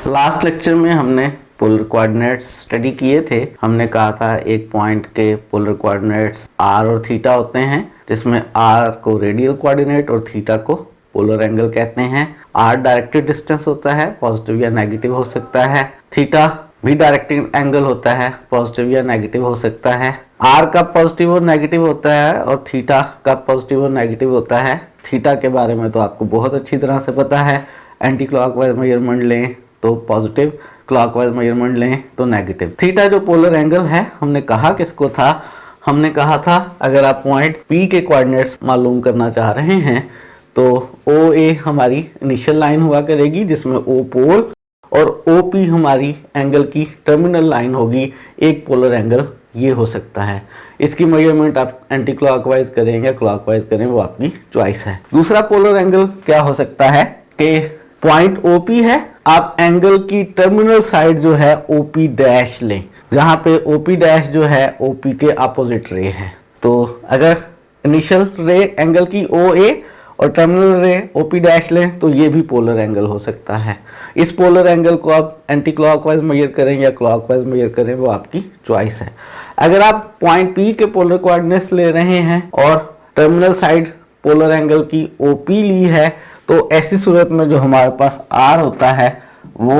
Last lecture में हमने polar coordinates study किए थे। हमने कहा था एक पॉइंट के पोलर कोऑर्डिनेट्स r और थीटा होते हैं, जिसमें r को रेडियल कोऑर्डिनेट और थीटा को पोलर एंगल कहते हैं। r डायरेक्टेड डिस्टेंस होता है, पॉजिटिव या नेगेटिव हो सकता है। थीटा भी डायरेक्टेड एंगल होता है, पॉजिटिव या नेगेटिव हो सकता है। r का पॉजिटिव और नेगेटिव होता है और थीटा का पॉजिटिव और नेगेटिव होता है। थीटा के बारे में तो आपको बहुत अच्छी तरह से पता है। एंटी क्लॉकवाइज मेजरमेंट लें तो पॉजिटिव, क्लॉकवाइज मेजरमेंट लें तो नेगेटिव। थीटा जो पोलर एंगल है, हमने कहा किसको था? हमने कहा था अगर आप पॉइंट P के कोऑर्डिनेट्स मालूम करना चाह रहे हैं तो OA हमारी इनिशियल लाइन हुआ करेगी, जिसमें O पोल और OP हमारी एंगल की टर्मिनल लाइन होगी। एक पोलर एंगल ये हो सकता है। इसकी मेजरमेंट आप एंटी क्लॉकवाइज करें या क्लॉकवाइज करें, वो आपकी चॉइस है। दूसरा पोलर एंगल क्या हो सकता है कि पॉइंट OP है, आप एंगल की टर्मिनल साइड जो है OP डैश लें, जहां पे OP डैश जो है OP के अपोजिट रे है। तो अगर इनिशियल रे एंगल की OA और टर्मिनल रे OP डैश लें तो ये भी पोलर एंगल हो सकता है। इस पोलर एंगल को आप एंटी क्लॉकवाइज मेजर करें या क्लॉकवाइज मेजर करें, वो आपकी चॉइस है। अगर आप पॉइंट P के पोलर कोऑर्डिनेट्स ले रहे हैं और टर्मिनल साइड पोलर एंगल की OP ली है, तो ऐसी सूरत में जो हमारे पास r होता है वो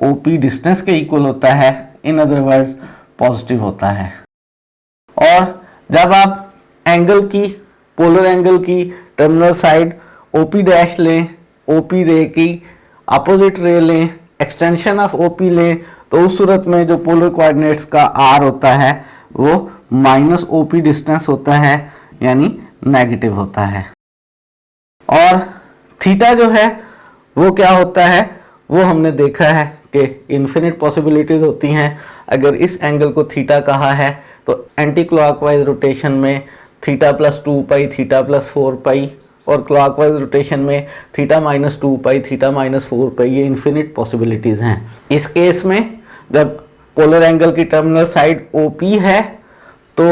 OP डिस्टेंस के इक्वल होता है, इन अदर वर्ड्स पॉजिटिव होता है। और जब आप एंगल की पोलर एंगल की टर्मिनल साइड OP डैश लें, OP रे की अपोजिट रे लें, एक्सटेंशन ऑफ OP लें, तो उस सूरत में जो पोलर कोऑर्डिनेट्स का r होता है वो माइनस OP डिस्टेंस होता है, यानी नेगेटिव होता है। और थीटा जो है वो क्या होता है, वो हमने देखा है कि इन्फिनिट पॉसिबिलिटीज होती हैं। अगर इस एंगल को थीटा कहा है तो एंटी क्लॉकवाइज रोटेशन में थीटा प्लस 2 पाई, थीटा प्लस 4 पाई, और क्लॉकवाइज रोटेशन में थीटा माइनस 2 पाई, थीटा माइनस 4 पाई, ये इन्फिनिट पॉसिबिलिटीज हैं। इस केस में जब पोलर एंगल की टर्मिनल साइड OP है तो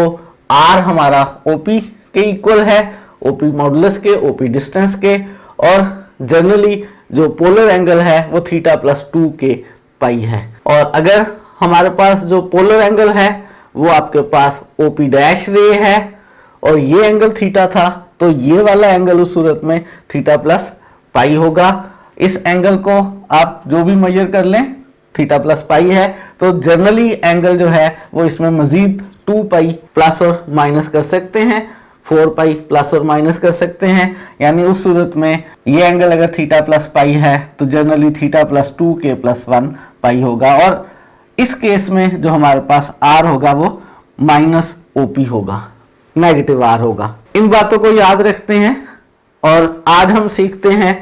r हमारा OP के इक्वल है, OP मॉडुलस के, OP डिस्टेंस के, और जनरली जो पोलर एंगल है वो थीटा प्लस 2 के पाई है। और अगर हमारे पास जो पोलर एंगल है वो आपके पास OP डैश रे है और ये एंगल थीटा था, तो ये वाला एंगल उस सूरत में थीटा प्लस पाई होगा। इस एंगल को आप जो भी मेजर कर लें, थीटा प्लस पाई है, तो जनरली एंगल जो है वो इसमें मजीद 2 पाई प्लस और माइनस कर सकते हैं, 4 पाई प्लस और माइनस कर सकते हैं। यानी उस सूरत में ये एंगल अगर थीटा प्लस पाई है तो जनरली थीटा प्लस 2 के प्लस 1 पाई होगा। और इस केस में जो हमारे पास r होगा वो माइनस OP होगा, नेगेटिव r होगा। इन बातों को याद रखते हैं और आज हम सीखते हैं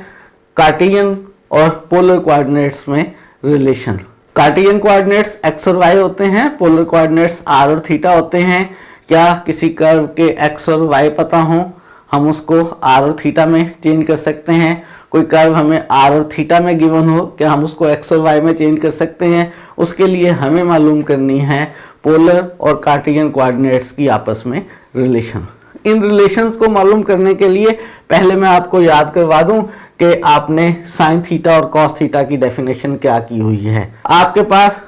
कार्टेशियन और पोलर कोऑर्डिनेट्स में रिलेशन। कार्टेशियन कोऑर्डिनेट्स x और y होते हैं, पोलर कोऑर्डिनेट्स r और थीटा होते हैं। क्या किसी कर्व के x और y पता हो, हम उसको r और थीटा में चेंज कर सकते हैं। कोई कर्व हमें r और थीटा में गिवन हो, क्या हम उसको x और y में चेंज कर सकते हैं? उसके लिए हमें मालूम करनी है पोलर और कार्टेशियन कोऑर्डिनेट्स की आपस में रिलेशन। इन रिलेशंस को मालूम करने के लिए पहले मैं आपको याद करवा दूं कि आपने साइन थीटा और कॉस थीटा की डेफिनेशन क्या की हुई है। आपके पास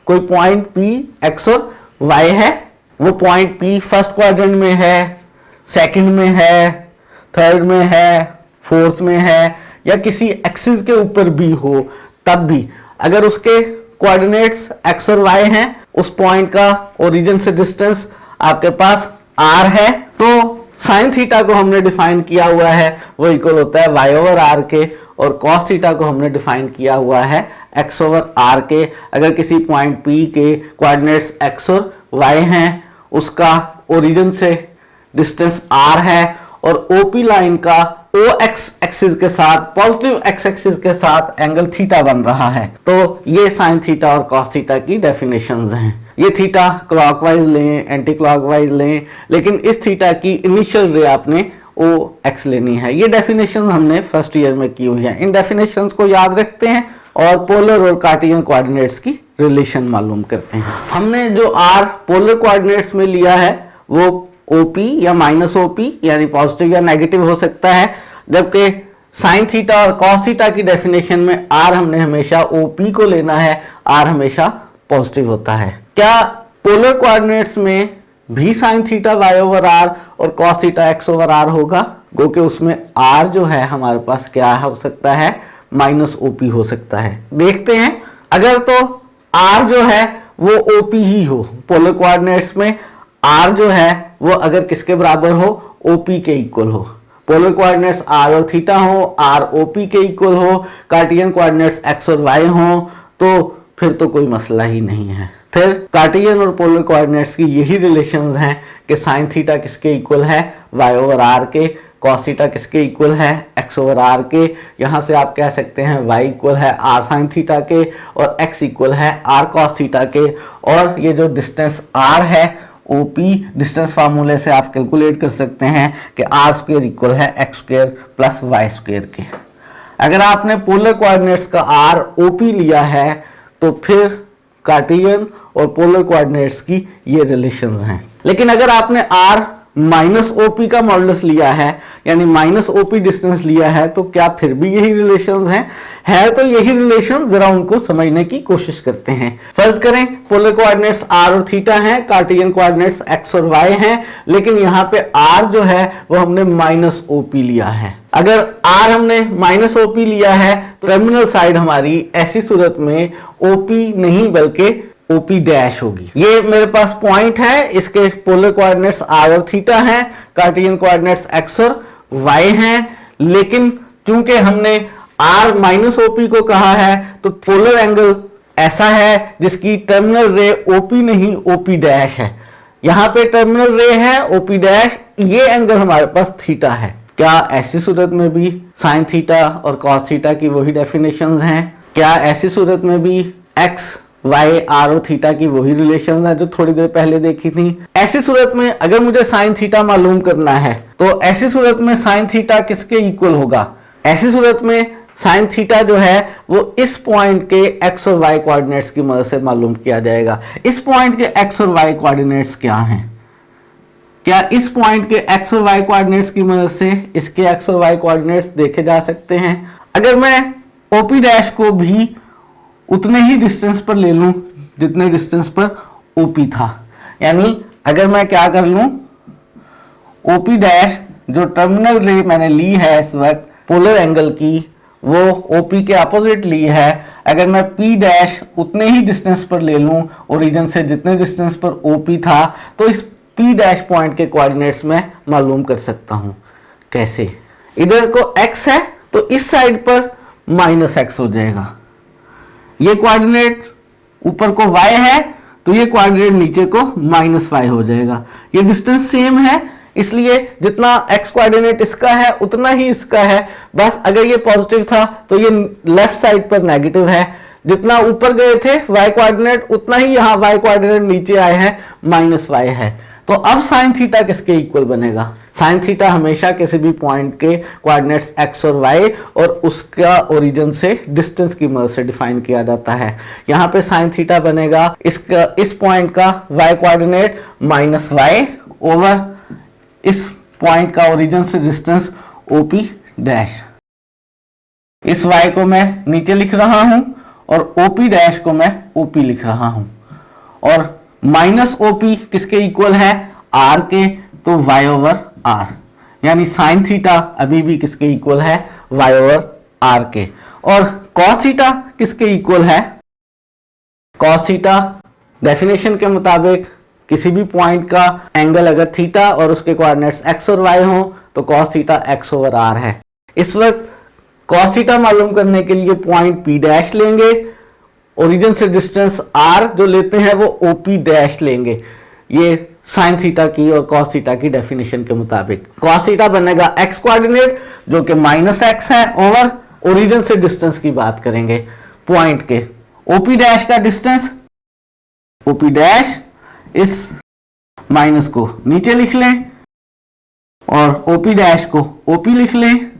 कोई पॉइंट P x और y है, वो पॉइंट P फर्स्ट क्वाड्रेंट में है, सेकंड में है, थर्ड में है, फोर्थ में है, या किसी एक्सिस के ऊपर भी हो, तब भी अगर उसके कोऑर्डिनेट्स x और y हैं, उस पॉइंट का ओरिजिन से डिस्टेंस आपके पास r है, तो साइन थीटा को हमने डिफाइन किया हुआ है वो इक्वल होता है y ओवर r के, और कॉस थीटा को हमने डिफाइन किया हुआ है x ओवर r के। अगर किसी पॉइंट P के कोऑर्डिनेट्स x और y हैं, उसका ओरिजिन से डिस्टेंस r है, और OP लाइन का OX एक्सिस के साथ, पॉजिटिव x एक्सिस के साथ एंगल थीटा बन रहा है। तो ये साइन थीटा और कॉस थीटा की डेफिनेशंस हैं। ये थीटा क्लॉकवाइज लें, एंटी क्लॉकवाइज लें, लेकिन इस थीटा की इनिशियल रे आपने OX लेनी है। ये डेफिनेशन हमने फर्स्ट ईयर में की हुई है। इन डेफिनेशंस को याद रखते हैं और पोलर और कार्टेशियन कोऑर्डिनेट्स की रिलेशन मालूम करते हैं। हमने जो r पोलर कोऑर्डिनेट्स में लिया है वो OP या माइनस OP यानी पॉजिटिव या नेगेटिव हो सकता है, जबकि साइन थीटा और कॉस थीटा की डेफिनेशन में आर हमने हमेशा ओपी को लेना है, आर हमेशा पॉजिटिव होता है। क्या पोलर कोऑर्डिनेट्स में भी sine theta y over r और cos theta x over r होगा? क्योंकि उसमें आर जो है हमारे पास क्या हो सकता है, माइनस ओपी हो सकता है। देखते हैं, अगर तो आर जो है वो ओपी ही हो, पोलर कोऑर्डिनेट्स में आर जो है वो अगर किसके बराबर हो, ओपी के इक्वल हो। पोलर कोऑर्डिनेट्स आर और थीटा हो, आर ओपी के इक्वल हो, कार्टियन कोऑर्डिनेट्स एक्स और वाई हो, तो फिर तो कोई मसला ही नहीं है। फिर कार्टियन और पोलर कोऑर्डिनेट्स की यही रिलेशंस हैं कि साइन थीटा किसके इक्वल है, वाई ओवर आर के, कॉस थीटा किसके इक्वल है, एक्स ओवर आर के। यहाँ से आप कह सकते हैं वाई इक्वल है आर साइन थीटा के और एक्स इक्वल है आर कॉस थीटा के। और ये जो डिस्टेंस आर है, ओपी डिस्टेंस फार्मूले से आप कैलकुलेट कर सकते हैं कि आर स्क्वायर इक्वल है x square plus y square के। अगर आपने पोलर कोऑर्डिनेट्स का आर ओपी लिया है तो फिर कार्टियन और पोलर कोऑर्डिनेट्स की ये रिलेशंस हैं। लेकिन अगर आपने आर माइनस ओपी का मॉडुलस लिया है, यानी माइनस ओपी डिस्टेंस लिया है, तो क्या फिर भी यही रिलेशंस हैं? है तो यही रिलेशन, जरा उनको समझने की कोशिश करते हैं। फर्ज करें पोलर कोऑर्डिनेट्स आर और थीटा हैं, कार्टियन कोऑर्डिनेट्स एक्स और वाई हैं, लेकिन यहाँ पे आर जो है वो हमने माइनस ओपी लिया है। अगर आर हमने माइनस ओपी लिया है तो टर्मिनल साइड हमारी ऐसी सूरत में ओपी नहीं बल्कि ओपी डैश होगी। ये मेरे पास पॉइंट है, इसके पोलर कोऑर्डिनेट्स आर और थीटा हैं, कार्टियन कोऑर्डिनेट्स एक्स और वाई हैं, लेकिन चूंकि हमने आर माइनस ओपी को कहा है तो पोलर एंगल ऐसा है जिसकी टर्मिनल रे ओपी नहीं ओपी डैश है। यहां पे टर्मिनल रे है ओपी डैश, ये एंगल हमारे पास थीटा है। क्या ऐसी सूरत में भी साइन थीटा और कॉस थीटा की वही डेफिनेशंस हैं? क्या ऐसी सूरत में भी एक्स वाई आर और थीटा की वही रिलेशन है जो थोड़ी देर पहले देखी थी? ऐसी सूरत में अगर मुझे साइन थीटा मालूम करना है तो ऐसी सूरत में साइन थीटा किसके इक्वल होगा? ऐसी सूरत में साइन थीटा जो है वो इस पॉइंट के एक्स और वाई कोऑर्डिनेट्स की मदद से मालूम किया जाएगा। इस पॉइंट के एक्स और वाई कोऑर्डिनेट्स क्या हैं? क्या इस पॉइंट के एक्स और वाई कोऑर्डिनेट्स की मदद से इसके एक्स और वाई कोऑर्डिनेट्स देखे जा सकते हैं? अगर मैं ओपी डैश को भी उतने ही डिस्टेंस पर ले लूं जितने डिस्टेंस पर ओपी था, यानी अगर मैं क्या कर लूं, ओपी डैश जो टर्मिनल रे मैंने ली है इस वक्त पोलर एंगल की, वो ओपी के अपोजिट ली है। अगर मैं पी डैश उतने ही डिस्टेंस पर ले लूं ओरिजिन से जितने डिस्टेंस पर ओपी था, तो इस पी डैश पॉइंट के कोऑर्डिनेट्स में मालूम कर सकता हूं। कैसे? इधर को x है तो इस साइड पर माइनस एक्स हो जाएगा, ये कोऑर्डिनेट ऊपर को y है तो ये कोऑर्डिनेट नीचे को माइनस y हो जाएगा। ये डिस्टेंस सेम है, इसलिए जितना x कोऑर्डिनेट इसका है उतना ही इसका है। बस अगर ये पॉजिटिव था तो ये लेफ्ट साइड पर नेगेटिव है, जितना ऊपर गए थे y कोऑर्डिनेट उतना ही यहाँ y कोऑर्डिनेट नीचे आए हैं, माइनस y है। तो अब साइन थीटा किसके इक्वल बनेगा? साइन थीटा हमेशा किसी भी पॉइंट के कोऑर्डिनेट्स x और y और उसका ओरिजिन से डिस्टेंस की मदद से डिफाइन किया जाता है। यहाँ पे साइन थीटा बनेगा इसका, इस पॉइंट का y coordinate minus y over इस पॉइंट का ओरिजिन से डिस्टेंस OP डैश। इस y को मैं नीचे लिख रहा हूं और OP डैश को मैं OP लिख रहा हूं, और माइनस OP किसके इक्वल है? R के, तो y ओवर r, यानी साइन थीटा अभी भी किसके इक्वल है? y ओवर r के। और cos थीटा किसके इक्वल है? cos थीटा डेफिनेशन के मुताबिक किसी भी पॉइंट का एंगल अगर थीटा और उसके कोऑर्डिनेट्स x और y हो तो cos theta x over r है। इस वक्त cos थीटा मालूम करने के लिए पॉइंट p डैश लेंगे, ओरिजिन से डिस्टेंस r जो लेते हैं वो OP डैश लेंगे, ये साइन थीटा की और cos थीटा की डेफिनेशन के मुताबिक। cos थीटा बनेगा x कोऑर्डिनेट जो कि माइनस x है ओवर ओरिजिन से डिस्टेंस की बात करेंगे पॉइंट के। OP डैश का डिस्टेंस, OP डैश इस माइनस को नीचे लिख लें और OP डैश को OP लिख लें,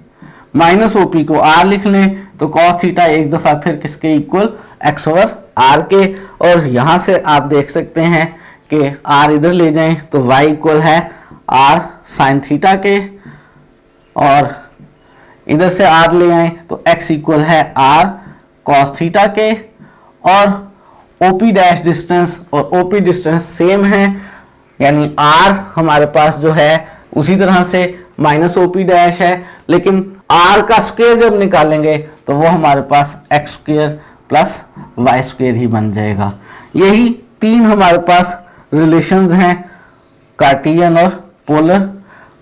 माइनस OP को R लिख लें, तो cos थीटा एक दफा फिर किसके इक्वल? x ओवर r के। और यहां से आप देख सकते हैं कि r इधर ले जाएं तो y इक्वल है r साइन थीटा के, और इधर से r ले आए तो x इक्वल है r cos थीटा के, और OP डैश डिस्टेंस और OP डिस्टेंस सेम है, यानी r हमारे पास जो है उसी तरह से माइनस OP डैश है, लेकिन r का स्क्वायर जब निकालेंगे तो वो हमारे पास x square plus y square ही बन जाएगा। यही तीन हमारे पास रिलेशंस हैं कार्टेशियन और पोलर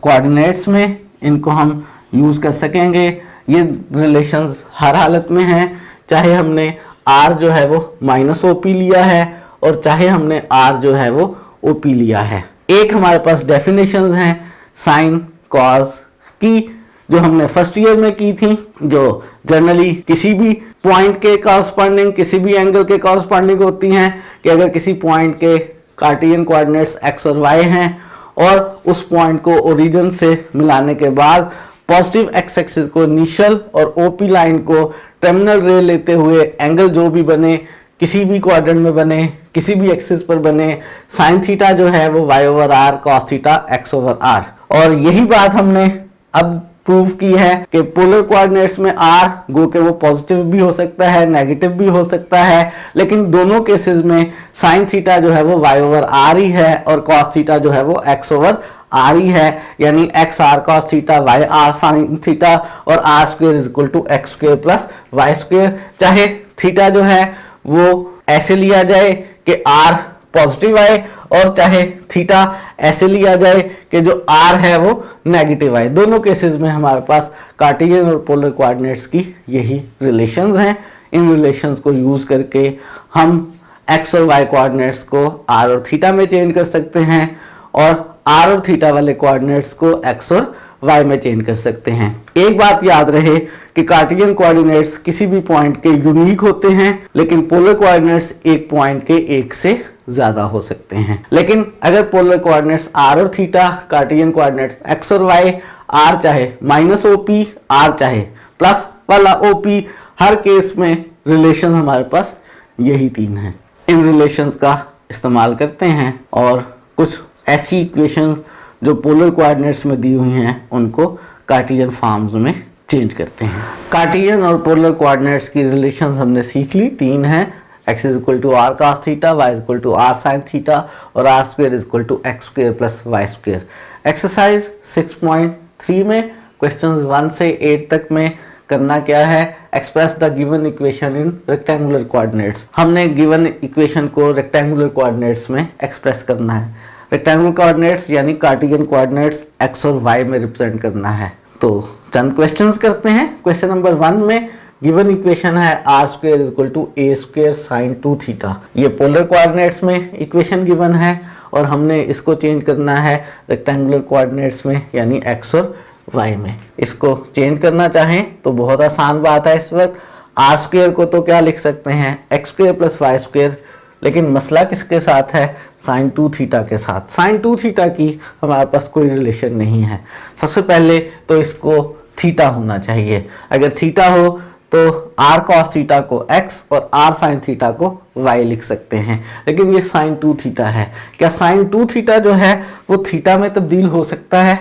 कोऑर्डिनेट्स में, इनको हम यूज कर सकेंगे। ये रिलेशंस हर हालत में हैं, चाहे हमने r जो है वो माइनस OP लिया है और चाहे हमने r जो है वो OP लिया है। एक हमारे पास डेफिनेशंस हैं साइन कॉस की, जो हमने फर्स्ट ईयर में की थी, जो जनरली किसी भी पॉइंट के कॉरस्पॉन्डिंग, किसी भी एंगल के कॉरस्पॉन्डिंग होती हैं, कि अगर किसी पॉइंट के कार्टेशियन कोऑर्डिनेट्स x और y हैं और उस पॉइंट को ओरिजिन से मिलाने के बाद पॉजिटिव x एक्सिस को इनिशियल और OP लाइन को टर्मिनल रे लेते हुए एंगल जो भी बने, किसी भी क्वाड्रेंट में बने, किसी भी एक्सिस पर बने, साइन थीटा जो है वो y over r, cos theta x over r। और यही बात हमने अब प्रूव की है कि पोलर कोऑर्डिनेट्स में r गो के वो पॉजिटिव भी हो सकता है, नेगेटिव भी हो सकता है, लेकिन दोनों केसेस में साइन थीटा जो है वो y ओवर r ही है और cos थीटा जो है वो x ओवर r ही है, यानी x r cos theta y r sin theta और r square is equal to x square plus y square. चाहे थीटा जो है वो ऐसे लिया जाए कि r पॉजिटिव आए और चाहे थीटा ऐसे लिया जाए कि जो r है वो नेगेटिव आए, दोनों केसेस में हमारे पास कार्टेशियन और पोलर कोऑर्डिनेट्स की यही रिलेशंस हैं। इन रिलेशंस को यूज करके हम x और y कोऑर्डिनेट्स को r और थीटा में चेंज कर सकते हैं और r और थीटा वाले कोऑर्डिनेट्स को x और y में चेंज कर सकते हैं। एक बात याद रहे कि कार्टेशियन कोऑर्डिनेट्स किसी भी पॉइंट के यूनिक होते हैं, लेकिन पोलर कोऑर्डिनेट्स एक पॉइंट के एक से ज्यादा हो सकते हैं। लेकिन अगर पोलर कोऑर्डिनेट्स r और थीटा, कार्टेशियन कोऑर्डिनेट्स x और y, r चाहे माइनस OP, r चाहे प्लस वाला OP, हर केस में रिलेशन हमारे पास यही तीन हैं। इन रिलेशंस का इस्तेमाल करते हैं और कुछ ऐसी इक्वेशंस जो पोलर कोऑर्डिनेट्स में दी हुई हैं उनको कार्टेशियन फॉर्म्स में चेंज करते हैं। कार्टेशियन और पोलर कोऑर्डिनेट्स की रिलेशंस हमने सीख ली, तीन हैं, x इज equal to r cos theta, y is equal to r sin theta और r square is equal to x square plus y square. Exercise 6.3 में क्वेश्चंस 1 से 8 तक में करना क्या है, express the given equation in rectangular coordinates. हमने given equation को रेक्टेंगुलर कोऑर्डिनेट्स में एक्सप्रेस करना है। रेक्टेंगुलर कोऑर्डिनेट्स यानी कार्टेशियन कोऑर्डिनेट्स x और y में रिप्रेजेंट करना है। तो चंद क्वेश्चंस करते हैं। क्वेश्चन नंबर 1 में गिवन इक्वेशन है r square is equal to a square sine 2 theta. ये पोलर कोऑर्डिनेट्स में इक्वेशन गिवन है और हमने इसको चेंज करना है रेक्टेंगुलर कोऑर्डिनेट्स में यानी x और y में। इसको चेंज करना चाहें तो बहुत आसान बात है। इस वक्त r स्क्वायर को तो क्या लिख सकते हैं x square plus y square, लेकिन मसला किसके साथ है, साइन 2 थीटा के साथ। साइन 2 थीटा की हमारे पास कोई रिलेशन नहीं है। सबसे पहले तो इसको थीटा होना चाहिए। अगर थीटा हो तो r cos थीटा को x और r sin थीटा को y लिख सकते हैं, लेकिन ये साइन 2 थीटा है। क्या साइन 2 थीटा जो है वो थीटा में तब्दील हो सकता है?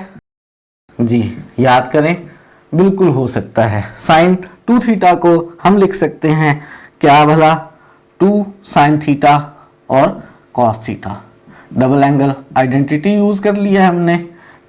जी याद करें, बिल्कुल हो सकता है। साइन 2 थीटा को हम लिख सकते हैं क्या भला, 2 sin थीटा और cos theta. Double angle identity use कर लिया है हमने,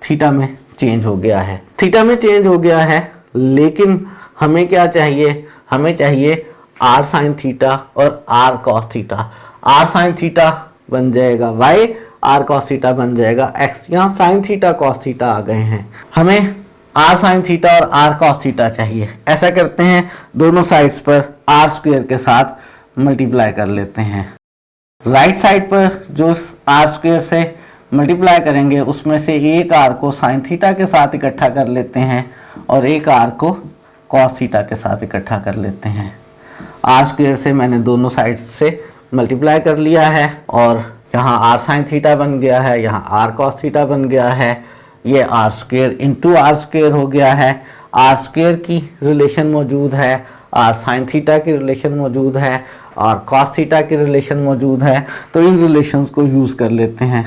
थीटा में चेंज हो गया है, थीटा में चेंज हो गया है, लेकिन हमें क्या चाहिए, हमें चाहिए r sin थीटा और r cos theta. r sin theta बन जाएगा y, r cos थीटा बन जाएगा x। यहाँ sin थीटा cos थीटा आ गए हैं, हमें r sin थीटा और r cos थीटा चाहिए। ऐसा करते हैं, दोनों साइड्स पर r स्क्वायर के साथ मल्टीप्लाई कर लेते हैं। राइट साइड पर जो r स्क्वायर से मल्टीप्लाई करेंगे उसमें से एक r को sin थीटा के साथ इकट्ठा कर लेते हैं और एक r को cos थीटा के साथ इकट्ठा कर लेते हैं। r स्क्वायर से मैंने दोनों साइड्स से मल्टीप्लाई कर लिया है और यहाँ r sin थीटा बन गया है, यहाँ r cos थीटा बन गया है। ये r square into r square हो गया है। r स्क्वायर की रिलेशन मौजूद है, r sin थीटा की रिलेशन मौजूद है और cos थीटा की रिलेशन मौजूद है। तो इन रिलेशंस को यूज कर लेते हैं।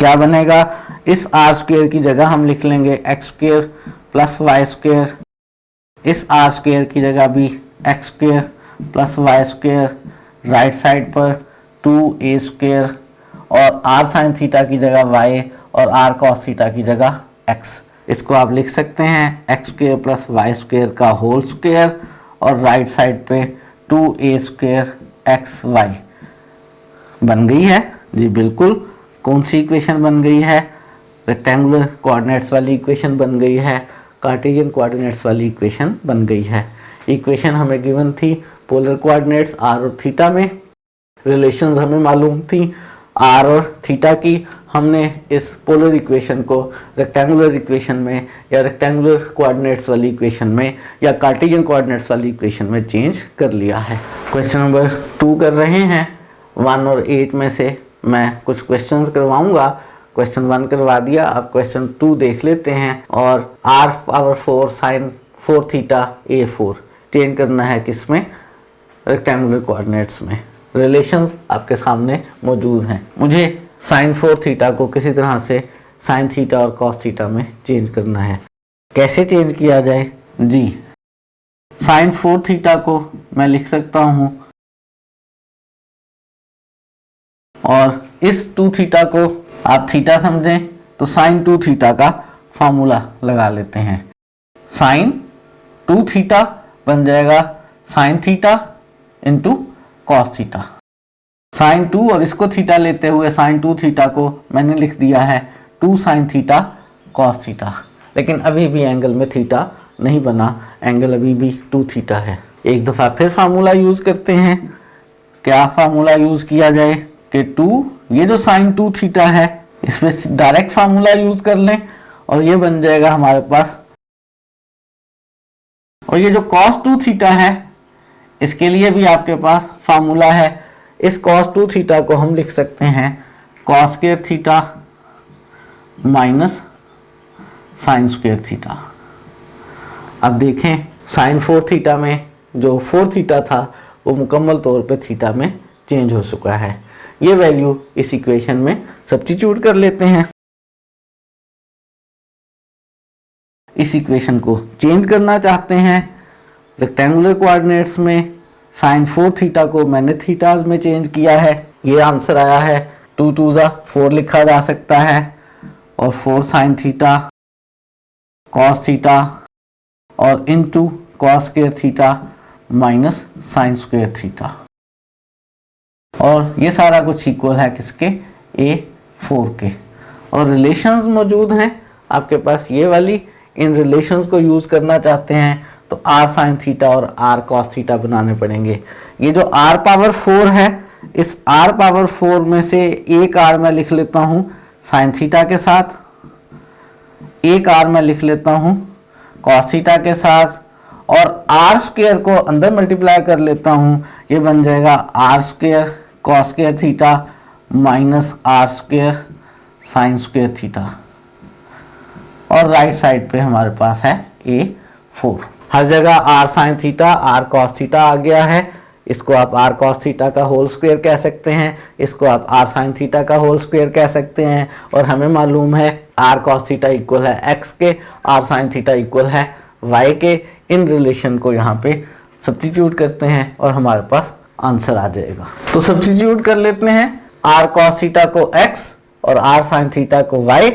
क्या बनेगा, इस आर स्क्वेयर की जगह हम लिख लेंगे x square plus y square, इस आर स्क्वेयर की जगह भी x square plus y square, right side पर 2a स्क्वेयर और आर साइन थीटा की जगह y और आर कॉस थीटा की जगह x। इसको आप लिख सकते हैं x square plus y square का होल स्क्वेयर और राइट साइड पे 2a स्क्वेयर एक्स वाई। बन गई है जी बिल्कुल। कौन सी इक्वेशन बन गई है, रेक्टेंगुलर कोऑर्डिनेट्स वाली इक्वेशन बन गई है, कार्टेशियन कोऑर्डिनेट्स वाली इक्वेशन बन गई है। इक्वेशन हमें गिवन थी पोलर कोऑर्डिनेट्स आर और थीटा में, रिलेशंस हमें मालूम थी आर और थीटा की। हमने इस पोलर इक्वेशन को रेक्टेंगुलर इक्वेशन में या रेक्टेंगुलर कोऑर्डिनेट्स वाली इक्वेशन में या कार्टेशियन कोऑर्डिनेट्स वाली इक्वेशन में चेंज कर लिया है। क्वेश्चन नंबर 2 कर रहे हैं। 1 और 8 में से मैं कुछ क्वेश्चंस करवाऊंगा। क्वेश्चन 1 करवा दिया, अब क्वेश्चन 2 देख लेते हैं। और r power 4 sine 4 theta a4 change करना है किसमें, रेक्टेंगुलर कोऑर्डिनेट्स में। रिलेशंस आपके सामने मौजूद हैं। मुझे साइन 4 थीटा को किसी तरह से साइन थीटा और कॉस थीटा में चेंज करना है। कैसे चेंज किया जाए जी, साइन 4 थीटा को मैं लिख सकता हूं और इस 2 थीटा को आप थीटा समझें तो साइन 2 थीटा का फार्मूला लगा लेते हैं। साइन 2 थीटा बन जाएगा sine theta into cos theta. Sine 2 और इसको थीटा लेते हुए साइन 2 थीटा को मैंने लिख दिया है 2 साइन थीटा कॉस थीटा। लेकिन अभी भी एंगल में थीटा नहीं बना, एंगल अभी भी 2 थीटा है। एक दफ़ा फिर फार्मूला यूज़ करते हैं। क्या फार्मूला यूज़ किया जाए कि 2, ये जो साइन 2 थीटा है इसमें डायरेक्ट फार्मूला यूज़ कर लें और ये बन जाएगा हमारे पास। और ये जो कॉस 2 थीटा है इसके लिए भी आपके पास फार्मूला है। इस कॉस 2 थीटा को हम लिख सकते हैं cos square theta minus sign square theta. अब देखें साइन 4 थीटा में जो 4 थीटा था वो मुकम्मल तौर पे थीटा में चेंज हो चुका है। ये वैल्यू इस इक्वेशन में सब्स्टिट्यूट कर लेते हैं। इस इक्वेशन को चेंज करना चाहते हैं रेक्टेंगुलर कोऑर्डिनेट्स में। साइन 4 थीटा को मैंने थीटाज में चेंज किया है। ये आंसर आया है 2 2 4 लिखा जा सकता है और 4 साइन थीटा कॉस थीटा और into cos square theta minus sign square theta. और ये सारा कुछ इक्वल है किसके, a4 के। और रिलेशंस मौजूद हैं आपके पास ये वाली। इन रिलेशंस को यूज़ करना चाहते हैं तो r साइन थीटा और r कॉस थीटा बनाने पड़ेंगे। ये जो r पावर 4 है, इस r पावर 4 में से एक r मैं लिख लेता हूँ साइन थीटा के साथ, एक r मैं लिख लेता हूँ कॉस थीटा के साथ और r स्क्वायर को अंदर मल्टीप्लाई कर लेता हूँ। ये बन जाएगा r square cos square theta minus r square sine square theta. और राइट साइड पे हमारे पास है a4। हर जगह r sine theta r cos theta आ गया है। इसको आप r कॉस थीटा का होल स्क्वायर कह सकते हैं, इसको आप r साइन थीटा का होल स्क्वायर कह सकते हैं। और हमें मालूम है r कॉस थीटा इक्वल है x के, r साइन थीटा इक्वल है y के। इन रिलेशन को यहाँ पे सब्स्टिट्यूट करते हैं और हमारे पास आंसर आ जाएगा। तो सब्स्टिट्यूट कर लेते हैं r कॉस थीटा को x और r साइन थीटा को y।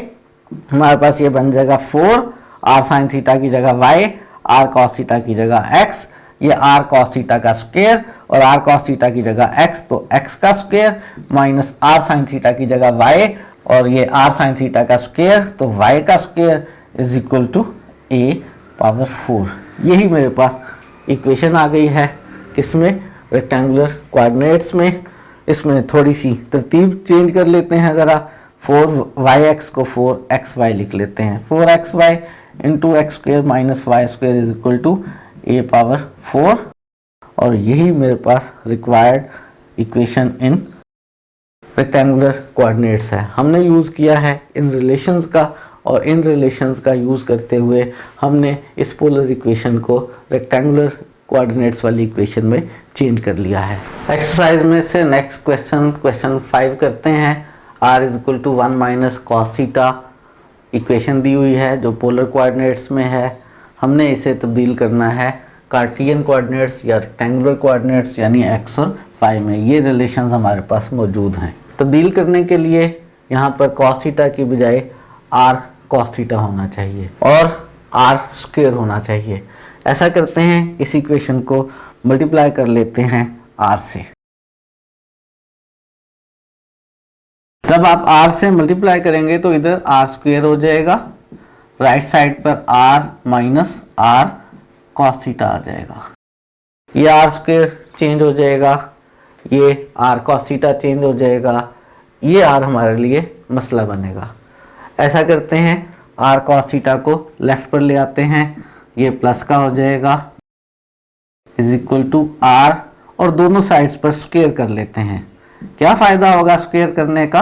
हमारे पास ये बन जाएगा 4 r साइन थीटा की जगह y, r कॉस थीटा की जगह x। ये r कॉस थीटा का स्क्वायर और r कॉस थीटा की जगह x, तो x का square minus r sine theta की जगह y और ये r साइन थीटा का स्क्वायर, तो y का square is equal to a power 4। यही मेरे पास इक्वेशन आ गई है किसमें, रेक्टेंगुलर कोऑर्डिनेट्स में। इसमें थोड़ी सी तरतीब चेंज कर लेते हैं ज़रा। 4yx को 4xy लिख लेते हैं। 4xy into x square minus y square is equal to a power 4। और यही मेरे पास required equation in rectangular coordinates है। हमने यूज़ किया है इन रिलेशंस का और इन रिलेशंस का यूज़ करते हुए हमने इस पोलर इक्वेशन को रेक्टेंगुलर कोऑर्डिनेट्स वाली इक्वेशन में चेंज कर लिया है। एक्सरसाइज में से नेक्स्ट क्वेश्चन 5 करते हैं। r is equal to 1 minus cos theta equation दी हुई है जो पोलर कोऑर्डिनेट्स में है। हमने इसे तब्दील करना है कार्टियन कोऑर्डिनेट्स या रेक्टेंगुलर कोऑर्डिनेट्स यानी x और y में। ये रिलेशंस हमारे पास मौजूद हैं। तब्दील करने के लिए यहाँ पर cos थीटा की बजाय r cos थीटा होना चाहिए और r स्क्वायर होना चाहिए। ऐसा करते हैं, इस इक्वेशन को मल्टीप्लाई कर लेते हैं r से। जब आप r से मल्टीप्लाई करेंगे तो इधर r स्क्वायर हो जाएगा, राइट साइड पर r minus r cos theta आ जाएगा। ये r स्क्वायर चेंज हो जाएगा, ये r cos थीटा चेंज हो जाएगा, ये r हमारे लिए मसला बनेगा। ऐसा करते हैं, r cos थीटा को लेफ्ट पर ले आते हैं, ये प्लस का हो जाएगा इज इक्वल टू r और दोनों साइड्स पर स्क्वायर कर लेते हैं। क्या फ़ायदा होगा स्क्वायर करने का?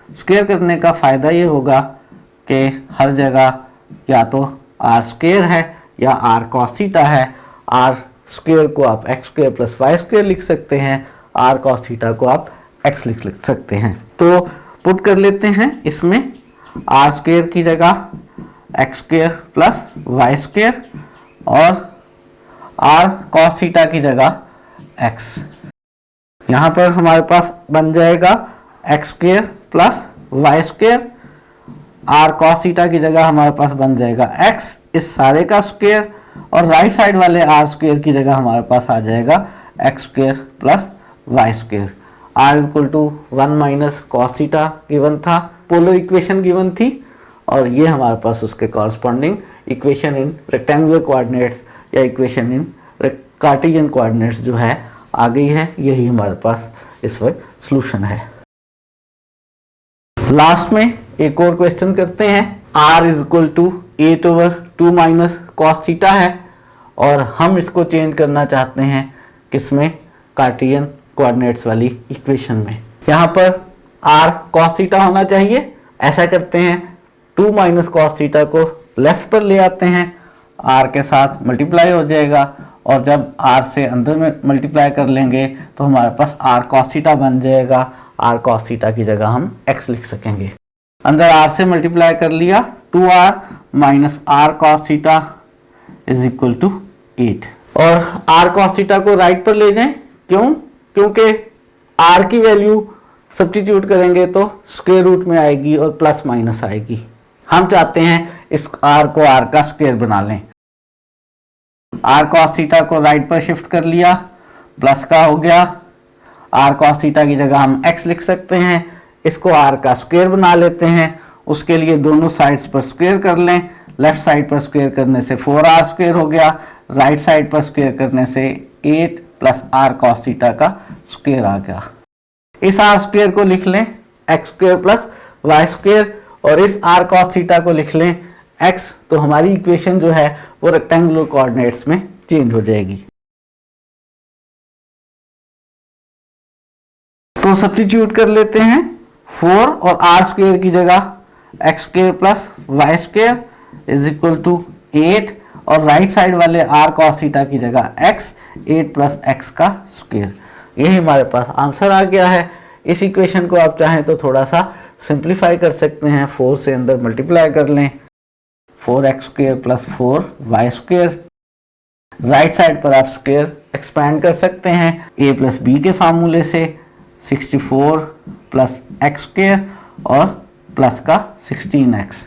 स्क्वायर करने का फ़ायदा ये होगा कि हर जगह या तो r स्क्वायर है या r cos थीटा है। r स्क्वायर को आप x square plus y square लिख सकते हैं, r cos थीटा को आप x लिख सकते हैं। तो पुट कर लेते हैं इसमें, r स्क्वायर की जगह x square plus y square और r cos थीटा की जगह x। यहाँ पर हमारे पास बन जाएगा x square plus y square, r cos theta की जगह हमारे पास बन जाएगा x इस सारे का स्क्वायर और राइट साइड वाले r स्क्वायर की जगह हमारे पास आ जाएगा x square plus y square. r is equal to 1 minus cos theta given था, पोलर इक्वेशन गिवन थी और ये हमारे पास उसके corresponding equation in rectangular coordinates या इक्वेशन इन कार्टेशियन कोऑर्डिनेट्स जो है आ गई है। यही हमारे पास इस वक्त सॉल्यूशन है। लास्ट में एक और क्वेश्चन करते हैं। r is equal to 8/2 minus cos theta है और हम इसको चेंज करना चाहते हैं किसमें? कार्टेशियन कोऑर्डिनेट्स वाली इक्वेशन में। यहाँ पर r cos थीटा होना चाहिए। ऐसा करते हैं, 2 माइनस कॉस थीटा को लेफ्ट पर ले आते हैं, r के साथ मल्टीप्लाई हो जाएगा और जब r से अंदर में मल्टीप्लाई कर लेंगे तो हमारे पास r cos थीटा बन जाएगा। r cos थीटा की जगह हम x लिख सकेंगे। अंदर r से मल्टीप्लाई कर लिया, 2r minus r cos theta is equal to 8 और r cos थीटा को राइट पर ले जाएं। क्यों? क्योंकि r की वैल्यू सब्स्टिट्यूट करेंगे तो स्क्वायर रूट में आएगी और प्लस माइनस आएगी। हम चाहते हैं इस r को r का स्क्वायर बना लें। r cos थीटा को राइट पर शिफ्ट कर लिया, प्लस का हो गया, r cos थीटा की जगह हम x लिख सकते हैं। इसको r का स्क्वायर बना लेते हैं। उसके लिए दोनों साइड्स पर स्क्वायर कर लें। लेफ्ट साइड पर स्क्वायर करने से 4r स्क्वायर हो गया, राइट साइड पर स्क्वायर करने से 8 प्लस r cos थीटा का स्क्वायर आ गया। इस r स्क्वायर को लिख लें x square plus y square और इस r cos थीटा को लिख लें x। तो हमारी इक्वेशन जो है वो रेक्टेंगुलर कोऑर्डिनेट्स में चेंज हो जाएगी। तो सब्स्टिट्यूट कर लेते हैं, 4 और r स्क्वायर की जगह x square plus y square is equal to 8 और राइट साइड वाले r cos थीटा की जगह x, 8 प्लस x का स्क्वायर। यही हमारे पास आंसर आ गया है। इस इक्वेशन को आप चाहें तो थोड़ा सा सिंप्लीफाई कर सकते हैं, 4 से अंदर मल्टीप्लाई कर लें, 4x square plus 4y square. Right side पर आप स्क्वायर एक्सपैंड कर सकते हैं a प्लस b के फार्मूले से, 64 प्लस x स्क्वायर और प्लस का 16x।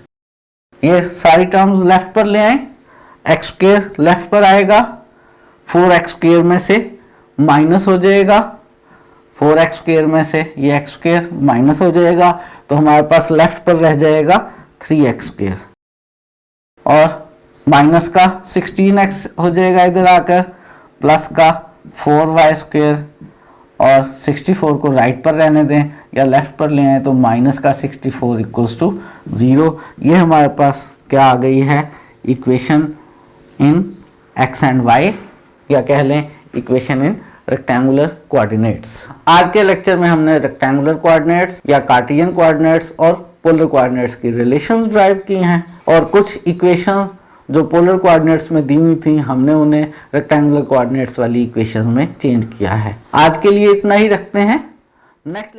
ये सारी टर्म्स लेफ्ट पर ले आए, x स्क्वायर लेफ्ट पर आएगा, 4x स्क्वायर में से माइनस हो जाएगा, 4x स्क्वायर में से ये x स्क्वायर माइनस हो जाएगा तो हमारे पास लेफ्ट पर रह जाएगा 3x स्क्वायर और माइनस का 16x हो जाएगा इधर आकर, प्लस का 4y स्क्वायर और 64 को राइट पर रहने दें या लेफ्ट पर ले आए तो माइनस का 64 इक्वल्स टू 0। ये हमारे पास क्या आ गई है? Equation in x and y या कह लें इक्वेशन इन रेक्टेंगुलर कोऑर्डिनेट्स। आज के लेक्चर में हमने रेक्टेंगुलर कोऑर्डिनेट्स या कार्टेशियन कोऑर्डिनेट्स और पोलर कोऑर्डिनेट्स की रिलेशंस ड्राइव की हैं और कुछ इक्वेशंस जो पोलर कोऑर्डिनेट्स में दी हुई थी हमने उन्हें रेक्टेंगुलर कोऑर्डिनेट्स वाली इक्वेशंस में चेंज किया है। आज के लिए इतना ही रखते हैं। नेक्स्ट